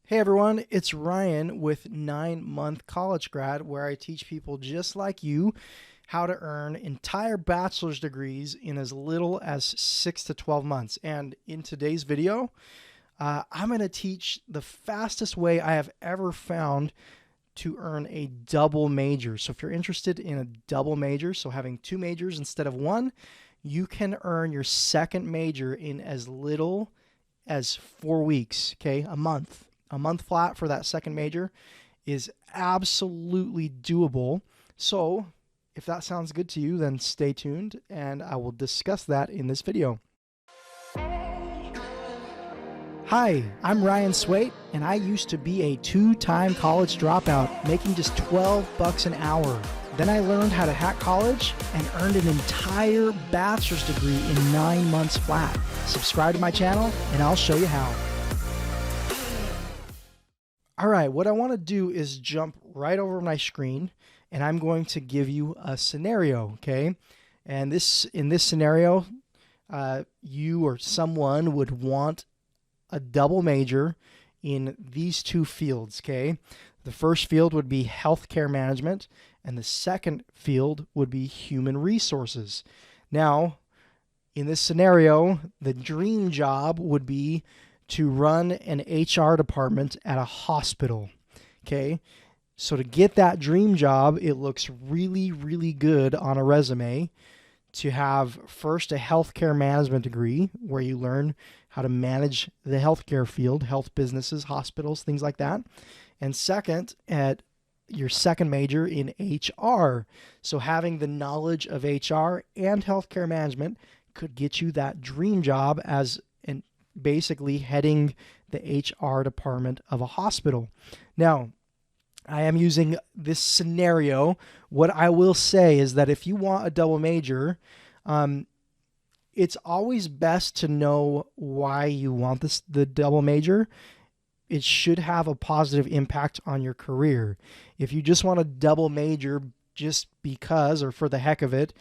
Hey everyone, it's Ryan with 9-month college grad, where I teach people just like you how to earn entire bachelor's degrees in as little as 6 to 12 months. And in today's video, I'm going to teach the fastest way I have ever found to earn a double major. So if you're interested in a double major, so having two majors instead of one, you can earn your second major in as little as 4 weeks, okay? A month. A month flat for that second major is absolutely doable. So if that sounds good to you, then stay tuned and I will discuss that in this video. Hi, I'm Ryan Swayt, and I used to be a two-time college dropout, making just $12 an hour. Then I learned how to hack college and earned an entire bachelor's degree in 9 months flat. Subscribe to my channel and I'll show you how. All right, what I want to do is jump right over my screen, and I'm going to give you a scenario, okay? And in this scenario, you or someone would want a double major in these two fields, okay? The first field would be healthcare management, and the second field would be human resources. Now, in this scenario, the dream job would be to run an HR department at a hospital, okay? So to get that dream job, it looks really, really good on a resume to have first a healthcare management degree where you learn how to manage the healthcare field, health businesses, hospitals, things like that. And second, at your second major in HR. So having the knowledge of HR and healthcare management could get you that dream job as basically heading the HR department of a hospital. Now, I am using this scenario. What I will say is that if you want a double major, it's always best to know why you want the double major. It should have a positive impact on your career. If you just want a double major just because or for the heck of it,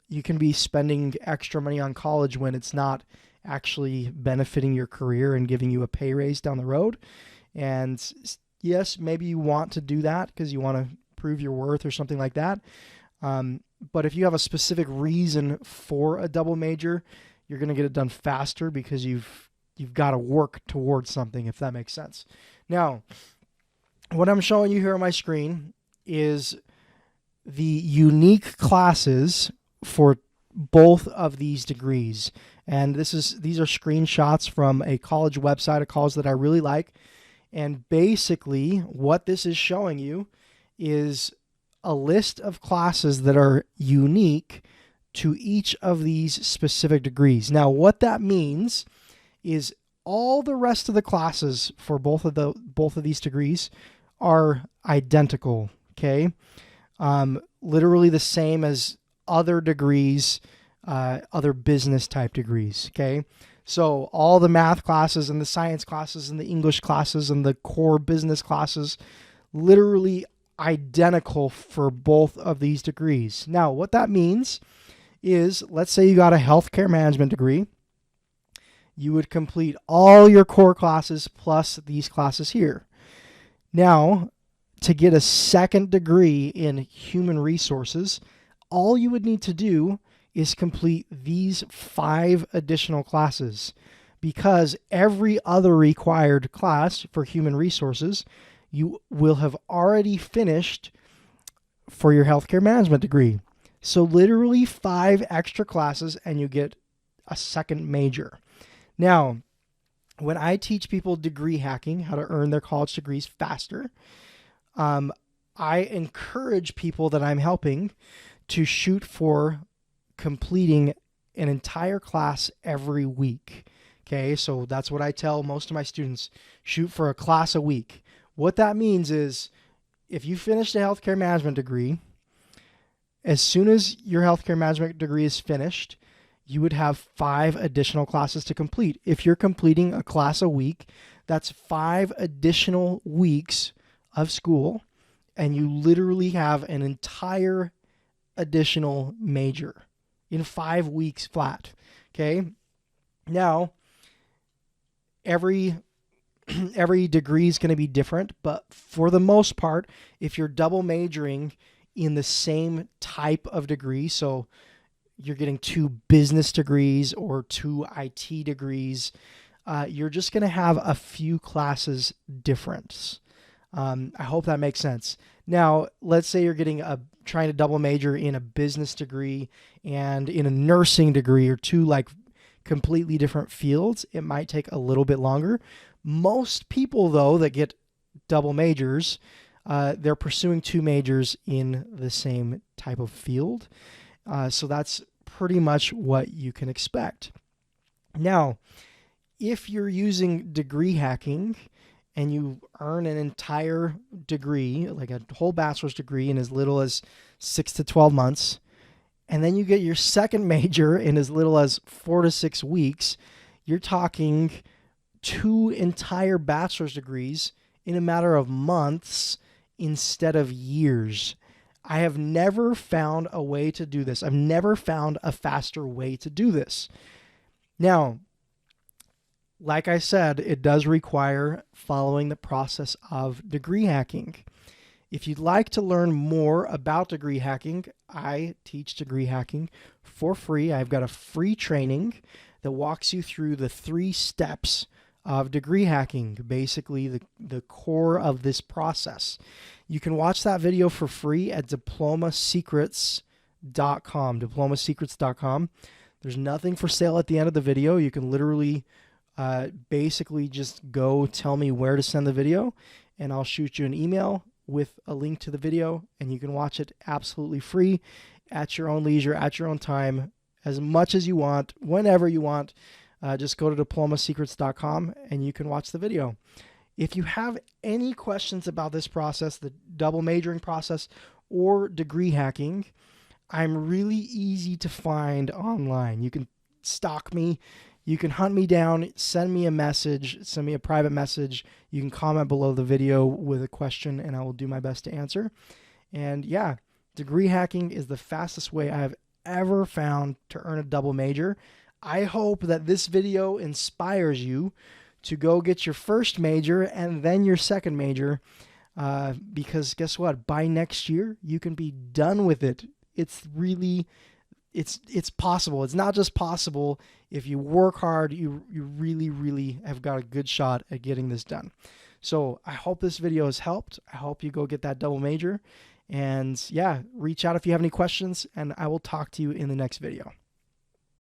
you can be spending extra money on college when it's not actually benefiting your career and giving you a pay raise down the road. And yes, maybe you want to do that because you want to prove your worth or something like that. But if you have a specific reason for a double major, you're going to get it done faster because you've got to work towards something, if that makes sense. Now, what I'm showing you here on my screen is the unique classes for both of these degrees. And these are screenshots from a college website, a college that I really like. And basically what this is showing you is a list of classes that are unique to each of these specific degrees. Now, what that means is all the rest of the classes for both of these degrees are identical, okay? Literally the same as other degrees, other business type degrees, okay? So all the math classes and the science classes and the English classes and the core business classes, literally identical for both of these degrees. Now, what that means is, let's say you got a healthcare management degree. You would complete all your core classes plus these classes here. Now, to get a second degree in human resources, all you would need to do is complete these 5 additional classes, because every other required class for human resources you will have already finished for your healthcare management degree. So literally 5 extra classes and you get a second major. Now, when I teach people degree hacking, how to earn their college degrees faster, I encourage people that I'm helping to shoot for completing an entire class every week. Okay, so that's what I tell most of my students. Shoot for a class a week. What that means is, if you finish the healthcare management degree, as soon as your healthcare management degree is finished, you would have 5 additional classes to complete. If you're completing a class a week, that's 5 additional weeks of school, and you literally have an entire additional major in 5 weeks flat. Okay. Now, every every degree is going to be different, but for the most part, if you're double majoring in the same type of degree, so you're getting 2 business degrees or 2 IT degrees, you're just going to have a few classes difference. I hope that makes sense. Now, let's say you're trying to double major in a business degree and in a nursing degree, or 2 like completely different fields. It might take a little bit longer. Most people, though, that get double majors, they're pursuing 2 majors in the same type of field. So that's pretty much what you can expect. Now, if you're using degree hacking and you earn an entire degree, like a whole bachelor's degree, in as little as 6 to 12 months, and then you get your second major in as little as 4 to 6 weeks, you're talking 2 entire bachelor's degrees in a matter of months instead of years. I have never found a way to do this. I've never found a faster way to do this. Now, like I said, it does require following the process of degree hacking. If you'd like to learn more about degree hacking, I teach degree hacking for free. I've got a free training that walks you through the 3 steps of degree hacking, basically the core of this process. You can watch that video for free at diplomasecrets.com, diplomasecrets.com. There's nothing for sale at the end of the video. You can literally basically just go tell me where to send the video, and I'll shoot you an email with a link to the video, and you can watch it absolutely free at your own leisure, at your own time, as much as you want, whenever you want. Just go to diplomasecrets.com and you can watch the video. If you have any questions about this process, the double majoring process or degree hacking, I'm really easy to find online. You can stalk me. You can hunt me down, send me a message, send me a private message. You can comment below the video with a question and I will do my best to answer. And yeah, degree hacking is the fastest way I have ever found to earn a double major. I hope that this video inspires you to go get your first major and then your second major, because guess what? By next year, you can be done with it. It's possible. It's not just possible. If you work hard, you really, really have got a good shot at getting this done. So I hope this video has helped. I hope you go get that double major. And yeah, reach out if you have any questions, and I will talk to you in the next video.